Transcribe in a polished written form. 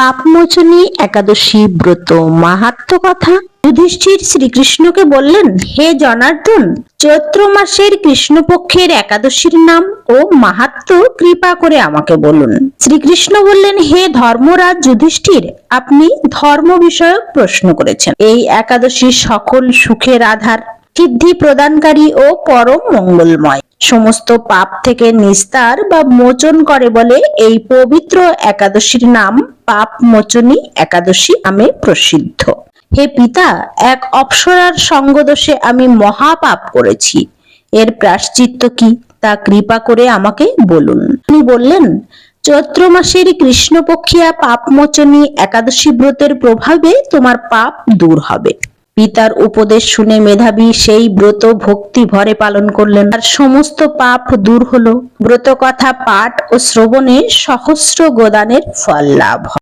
পাপমোচনী একাদশী ব্রত মাহাত্ম্য কথা। যুধিষ্ঠির শ্রীকৃষ্ণকে বললেন, হে জনার্দন, চৈত্র মাসের কৃষ্ণপক্ষের একাদশীর নাম ও মাহাত্ম্য কৃপা করে আমাকে বলুন। শ্রীকৃষ্ণ বললেন, হে ধর্মরাজ যুধিষ্ঠির, আপনি ধর্ম বিষয়ক প্রশ্ন করেছেন। এই একাদশী সকল সুখের আধার, সিদ্ধি প্রদানকারী ও পরম মঙ্গলময়, সমস্ত পাপ থেকে নিস্তার বা মোচন করে বলে এই পবিত্র একাদশীর নাম পাপ মোচনী একাদশী নামে প্রসিদ্ধ। হে পিতা, এক অপ্সরার সঙ্গদোষে আমি মহাপাপ করেছি, এর প্রায়শ্চিত্ত কি তা কৃপা করে আমাকে বলুন। তিনি বললেন, চৈত্র মাসের কৃষ্ণপক্ষিয়া পাপমোচনী একাদশী ব্রতের প্রভাবে তোমার পাপ দূর হবে। পিতার উপদেশ শুনে মেধাবী সেই ব্রত ভক্তি ভরে পালন করলেন, তার সমস্ত পাপ দূর হলো। ব্রত কথা পাঠ ও শ্রবণে সহস্র গোদানের ফল লাভ হয়।